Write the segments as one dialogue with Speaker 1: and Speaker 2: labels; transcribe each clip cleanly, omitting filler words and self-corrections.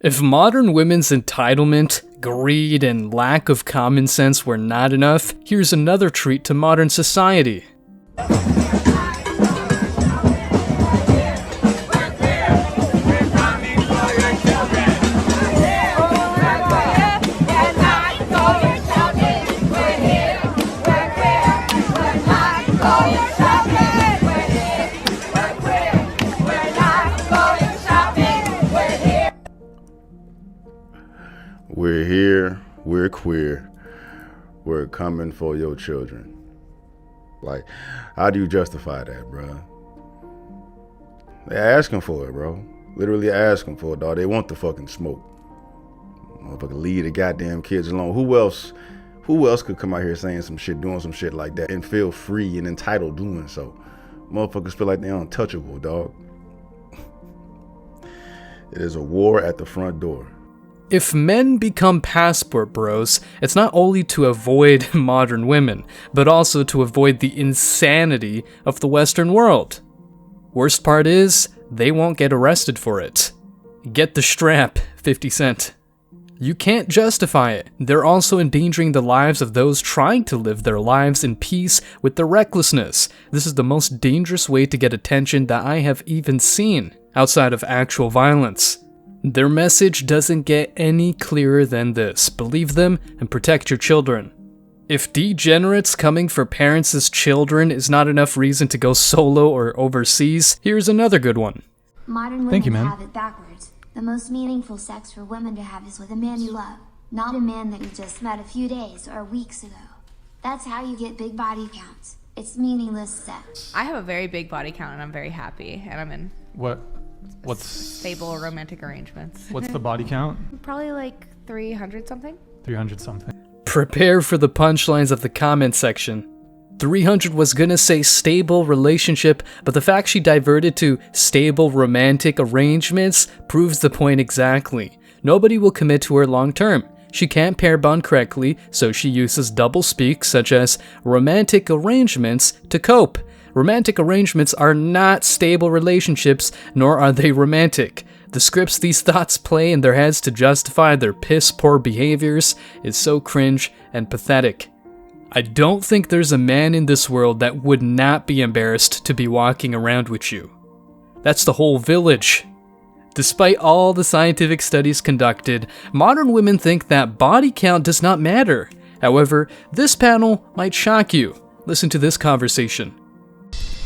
Speaker 1: If modern women's entitlement, greed, and lack of common sense were not enough, here's another treat to modern society.
Speaker 2: We're here, we're queer, we're coming for your children. Like, how do you justify that, bro? They're asking for it, bro. Literally asking for it, dog. They want the fucking smoke. Motherfucker, leave the goddamn kids alone. Who else could come out here saying some shit, doing some shit like that and feel free and entitled doing so? Motherfuckers feel like they're untouchable, dog. It is a war at the front door.
Speaker 1: If men become passport bros, it's not only to avoid modern women, but also to avoid the insanity of the Western world. Worst part is, they won't get arrested for it. Get the strap, 50 Cent. You can't justify it. They're also endangering the lives of those trying to live their lives in peace with their recklessness. This is the most dangerous way to get attention that I have even seen, outside of actual violence. Their message doesn't get any clearer than this. Believe them and protect your children. If degenerates coming for parents as children is not enough reason to go solo or overseas, here's another good one.
Speaker 3: Modern women have it backwards. The most meaningful sex for women to have is with a man you love, not a man that you just met a few days or weeks ago. That's how you get big body counts. It's meaningless sex.
Speaker 4: I have a very big body count and I'm very happy, and I'm in
Speaker 5: What's
Speaker 4: stable romantic arrangements.
Speaker 5: What's the body count?
Speaker 4: Probably like 300 something.
Speaker 5: 300 something.
Speaker 1: Prepare for the punchlines of the comment section. 300 was gonna say stable relationship, but the fact she diverted to stable romantic arrangements proves the point exactly. Nobody will commit to her long term. She can't pair bond correctly, so she uses doublespeak such as romantic arrangements to cope. Romantic arrangements are not stable relationships, nor are they romantic. The scripts these thoughts play in their heads to justify their piss-poor behaviors is so cringe and pathetic. I don't think there's a man in this world that would not be embarrassed to be walking around with you. That's the whole village. Despite all the scientific studies conducted, modern women think that body count does not matter. However, this panel might shock you. Listen to this conversation.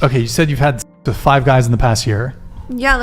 Speaker 5: Okay, you said you've had 5 guys in the past year.
Speaker 6: Yeah,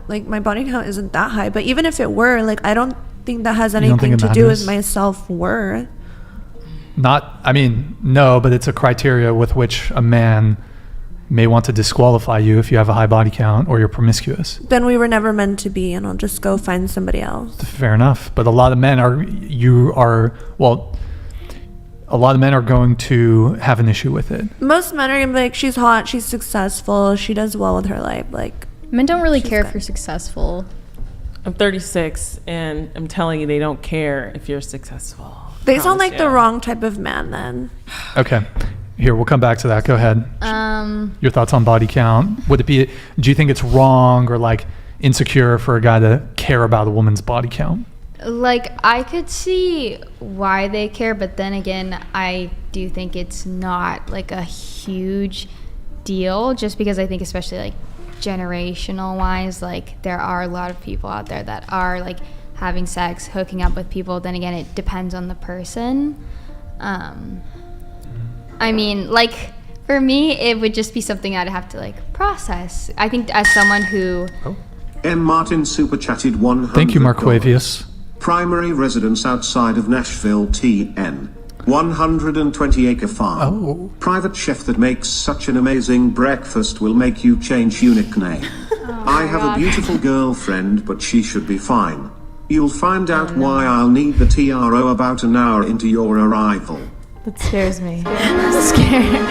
Speaker 6: my body count isn't that high, but even if it were, I don't think that has anything to do with my self-worth.
Speaker 5: No, but it's a criteria with which a man may want to disqualify you if you have a high body count or you're promiscuous.
Speaker 6: Then we were never meant to be, and I'll just go find somebody else.
Speaker 5: Fair enough, but a lot of men are going to have an issue with it.
Speaker 6: Most men are gonna be like, she's hot, she's successful, she does well with her life.
Speaker 7: Men don't really care if you're successful.
Speaker 8: I'm 36, and I'm telling you, they don't care if you're successful.
Speaker 6: They sound like the wrong type of man then.
Speaker 5: Okay. Here, we'll come back to that. Go ahead. Your thoughts on body count. Do you think it's wrong or insecure for a guy to care about a woman's body count?
Speaker 7: I could see why they care, but then again, I do think it's not a huge deal, just because I think especially generational wise, there are a lot of people out there that are having sex, hooking up with people. Then again, it depends on the person. For me, it would just be something I'd have to process. I think as someone who...
Speaker 9: M. Martin super chatted $100.
Speaker 5: Thank you, Marquavius.
Speaker 9: Primary residence outside of Nashville, TN. 120-acre farm.
Speaker 5: Oh.
Speaker 9: Private chef that makes such an amazing breakfast will make you change your nickname. I have a beautiful girlfriend, but she should be fine. You'll find out why I'll need the TRO about an hour into your arrival.
Speaker 8: That scares me.
Speaker 7: I'm scared.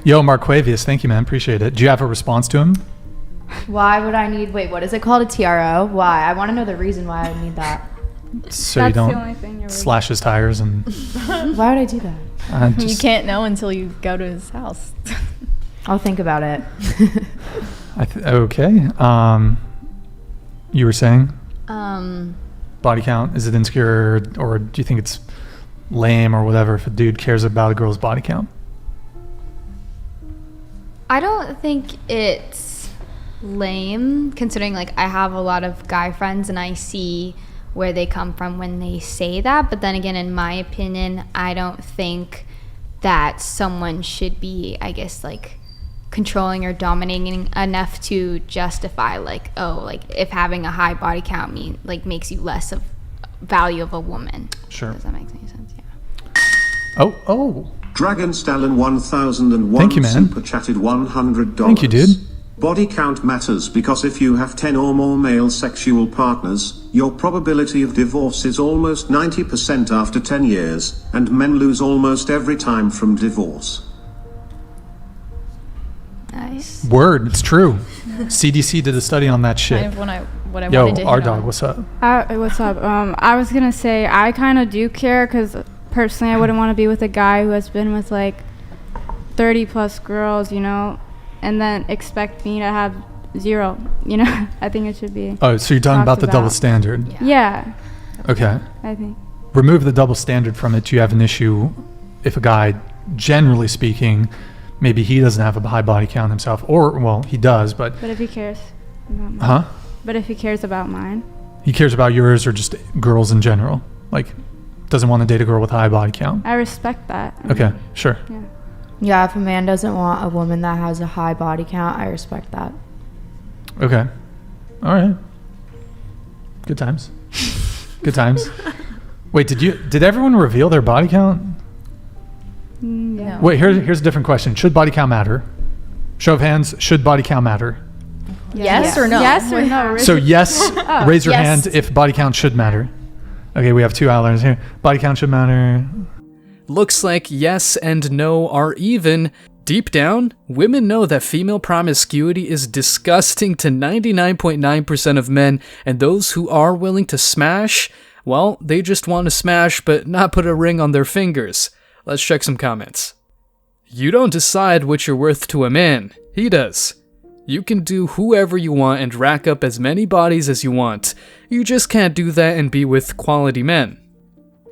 Speaker 5: Yo, Marquavius, thank you, man. Appreciate it. Do you have a response to him?
Speaker 7: Why would I need... Wait, what is it called? A TRO? Why? I want to know the reason why I need that.
Speaker 5: So
Speaker 10: That's
Speaker 5: you
Speaker 10: the
Speaker 5: don't
Speaker 10: only thing you're
Speaker 5: slash his tires and
Speaker 11: Why would I do that?
Speaker 10: You can't know until you go to his house.
Speaker 11: I'll think about it.
Speaker 5: Okay. You were saying
Speaker 7: Um,
Speaker 5: body count. Is it insecure, or do you think it's lame or whatever if a dude cares about a girl's body count?
Speaker 7: I don't think it's lame, considering like I have a lot of guy friends and I see where they come from when they say that. But then again, in my opinion, I don't think that someone should be, I guess, like controlling or dominating enough to justify like, oh, like if having a high body count makes you less of value of a woman.
Speaker 5: Sure.
Speaker 7: Does that make any sense? Yeah.
Speaker 5: Oh.
Speaker 9: Dragon Stallion 1001
Speaker 5: Thank you, man.
Speaker 9: super chatted $100.
Speaker 5: Thank you, dude.
Speaker 9: Body count matters because if you have 10 or more male sexual partners, your probability of divorce is almost 90% after 10 years, and men lose almost every time from divorce.
Speaker 7: Nice.
Speaker 5: Word. It's true. CDC did a study on that shit.
Speaker 10: Kind of what I
Speaker 5: Yo,
Speaker 10: wanted to hit
Speaker 5: our dog,
Speaker 10: on.
Speaker 5: what's up?
Speaker 10: What's up? I was gonna say I kind of do care because personally I wouldn't want to be with a guy who has been with like 30 plus girls, you know, and then expect me to have 0. You know, I think it should be.
Speaker 5: Oh, so you're talking about the double standard?
Speaker 10: Yeah.
Speaker 5: Okay.
Speaker 10: I think.
Speaker 5: Remove the double standard from it. Do you have an issue if a guy, generally speaking, maybe he doesn't have a high body count himself, or well, he does, but
Speaker 10: But if he cares about mine.
Speaker 5: huh?
Speaker 10: But if he cares about mine.
Speaker 5: He cares about yours or just girls in general? Like, doesn't want to date a girl with a high body count?
Speaker 10: I respect that.
Speaker 5: Okay, sure.
Speaker 10: Yeah.
Speaker 11: Yeah, if a man doesn't want a woman that has a high body count, I respect that.
Speaker 5: Okay. All right. Good times. Good times. Wait, did everyone reveal their body count?
Speaker 10: Yeah.
Speaker 5: Wait, here's a different question. Should body count matter? Show of hands, should body count matter?
Speaker 10: Yes or no? Yes or no?
Speaker 5: So yes, raise your
Speaker 10: Yes.
Speaker 5: hand if body count should matter. Okay, we have 2 outliners here. Body count should matter.
Speaker 1: Looks like yes and no are even. Deep down, women know that female promiscuity is disgusting to 99.9% of men, and those who are willing to smash, well, they just want to smash but not put a ring on their fingers. Let's check some comments. You don't decide what you're worth to a man, he does. You can do whoever you want and rack up as many bodies as you want. You just can't do that and be with quality men.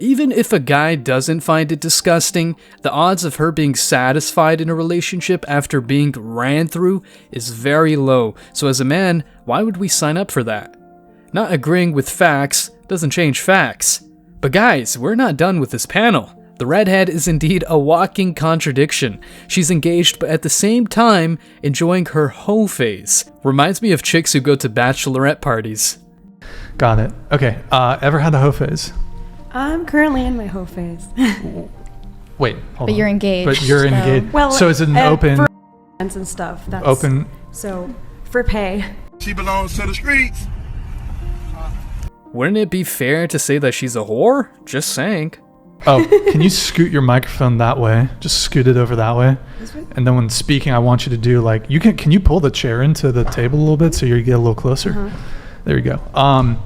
Speaker 1: Even if a guy doesn't find it disgusting, the odds of her being satisfied in a relationship after being ran through is very low, so as a man, why would we sign up for that? Not agreeing with facts doesn't change facts. But guys, we're not done with this panel. The redhead is indeed a walking contradiction. She's engaged but at the same time enjoying her hoe phase. Reminds me of chicks who go to bachelorette parties.
Speaker 5: Got it. Okay, ever had the hoe phase?
Speaker 12: I'm currently in my hoe phase.
Speaker 5: Wait, hold on.
Speaker 10: But you're engaged.
Speaker 5: But you're
Speaker 12: So-
Speaker 5: engaged.
Speaker 12: Well,
Speaker 5: so is it an open...
Speaker 12: for and stuff. That's
Speaker 5: Open...
Speaker 12: So for pay.
Speaker 13: She belongs to the streets.
Speaker 1: Wouldn't it be fair to say that she's a whore? Just saying.
Speaker 5: Oh, can you scoot your microphone that way? Just scoot it over that way. And then when speaking, I want you to do like, can you pull the chair into the table a little bit so you get a little closer?
Speaker 12: Uh-huh.
Speaker 5: There you go.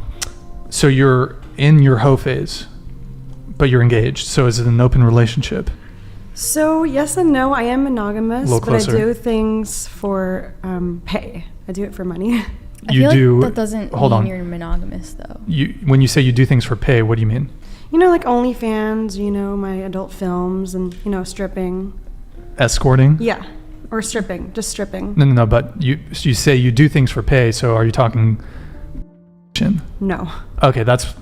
Speaker 5: So you're in your hoe phase, but you're engaged. So is it an open relationship?
Speaker 12: So yes and no. I am monogamous,
Speaker 5: little
Speaker 12: but I
Speaker 5: closer.
Speaker 12: do things for pay. I do it for money.
Speaker 10: I feel like that doesn't mean you're monogamous though.
Speaker 5: When you say you do things for pay, what do you mean?
Speaker 12: You know, like OnlyFans, you know, my adult films and, you know, stripping.
Speaker 5: Escorting?
Speaker 12: Yeah. Or stripping. Just stripping.
Speaker 5: No, but you say you do things for pay, so are you talking...
Speaker 12: No.
Speaker 5: Okay, that's...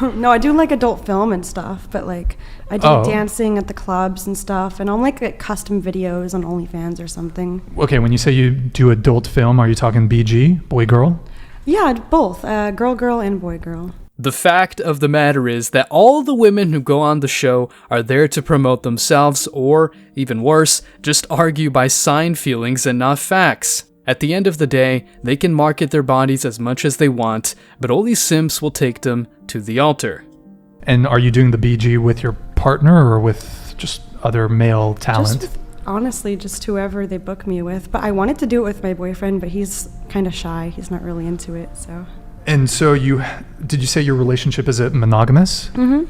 Speaker 12: No, I do like adult film and stuff, but like I do dancing at the clubs and stuff, and I'll like custom videos on OnlyFans or something.
Speaker 5: Okay, when you say you do adult film, are you talking BG, boy girl?
Speaker 12: Yeah, both, girl and boy girl.
Speaker 1: The fact of the matter is that all the women who go on the show are there to promote themselves or, even worse, just argue by sign feelings and not facts. At the end of the day, they can market their bodies as much as they want, but only simps will take them to the altar.
Speaker 5: And are you doing the BG with your partner or with just other male talent?
Speaker 12: Honestly, just whoever they book me with. But I wanted to do it with my boyfriend, but he's kind of shy. He's not really into it, so...
Speaker 5: And so did you say your relationship is monogamous?
Speaker 12: Mm-hmm.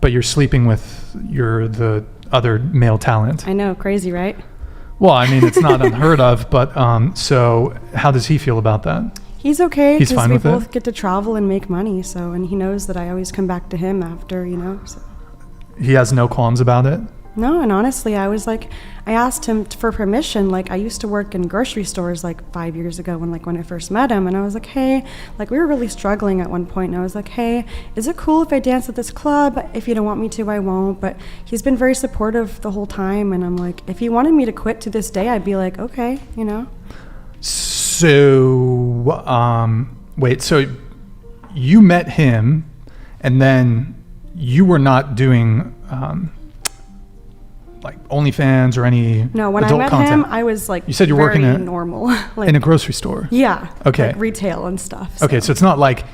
Speaker 5: But you're sleeping with the other male talent.
Speaker 12: I know, crazy, right?
Speaker 5: Well, I mean, it's not unheard of, but so how does he feel about that?
Speaker 12: He's okay.
Speaker 5: He's fine with it?
Speaker 12: We both get to travel and make money, and he knows that I always come back to him after, so.
Speaker 5: He has no qualms about it?
Speaker 12: No, and honestly, I asked him for permission. Like, I used to work in grocery stores 5 years ago when I first met him, and I was like, hey, we were really struggling at one point, and I was like, hey, is it cool if I dance at this club? If you don't want me to, I won't. But he's been very supportive the whole time, and I'm like, if he wanted me to quit to this day, I'd be like, okay,
Speaker 5: So, wait, so you met him, and then you were not doing OnlyFans or any
Speaker 12: no, when
Speaker 5: adult
Speaker 12: I met
Speaker 5: content.
Speaker 12: him, I was
Speaker 5: you said you're working at
Speaker 12: normal,
Speaker 5: in a grocery store.
Speaker 12: Yeah.
Speaker 5: Okay.
Speaker 12: Retail and stuff.
Speaker 5: Okay, so it's not like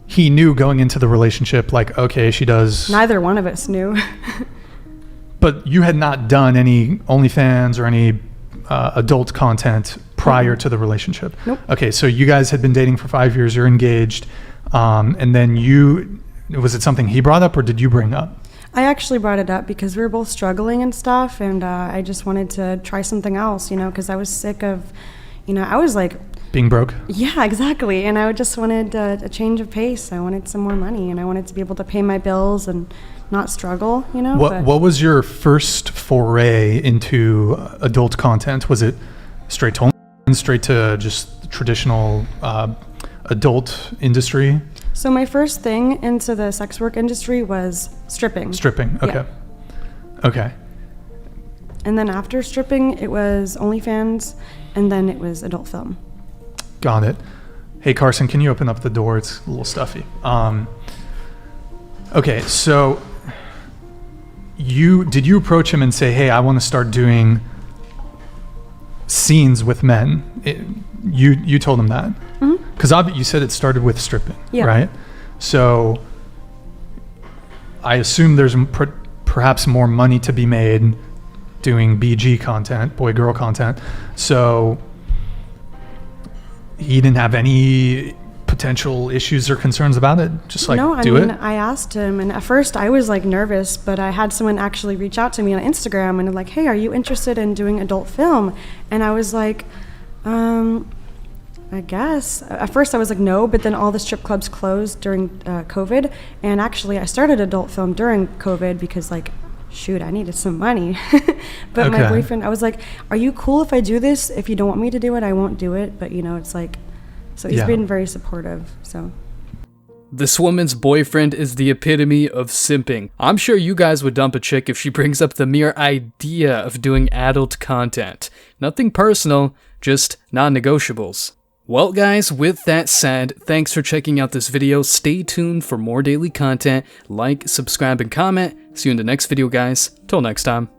Speaker 5: he knew going into the relationship, okay, she does.
Speaker 12: Neither one of us knew.
Speaker 5: But you had not done any OnlyFans or any adult content prior to the relationship.
Speaker 12: Nope.
Speaker 5: Okay, so you guys had been dating for 5 years. You're engaged, and then was it something he brought up or did you bring up?
Speaker 12: I actually brought it up because we were both struggling and stuff, and I just wanted to try something else, because I was sick of, I was
Speaker 5: being broke.
Speaker 12: Yeah, exactly. And I just wanted a change of pace. I wanted some more money, and I wanted to be able to pay my bills and not struggle,
Speaker 5: What was your first foray into adult content? Was it straight to straight to just traditional adult industry?
Speaker 12: So my first thing into the sex work industry was stripping.
Speaker 5: Stripping, okay.
Speaker 12: Yeah.
Speaker 5: Okay.
Speaker 12: And then after stripping, it was OnlyFans, and then it was adult film.
Speaker 5: Got it. Hey, Carson, can you open up the door? It's a little stuffy. Okay, so did you approach him and say, hey, I want to start doing scenes with men? You told him that? Because you said it started with stripping, right? So I assume there's perhaps more money to be made doing BG content, boy-girl content. So he didn't have any potential issues or concerns about it? Just do it?
Speaker 12: I asked him, and at first I was nervous, but I had someone actually reach out to me on Instagram and like, hey, are you interested in doing adult film? And I was like, I guess. At first I was like, no, but then all the strip clubs closed during COVID. And actually I started adult film during COVID because shoot, I needed some money. But my boyfriend, I was like, are you cool if I do this? If you don't want me to do it, I won't do it. But it's so he's been very supportive, so.
Speaker 1: This woman's boyfriend is the epitome of simping. I'm sure you guys would dump a chick if she brings up the mere idea of doing adult content. Nothing personal, just non-negotiables. Well guys, with that said, thanks for checking out this video. Stay tuned for more daily content. Like, subscribe, and comment. See you in the next video guys. Till next time.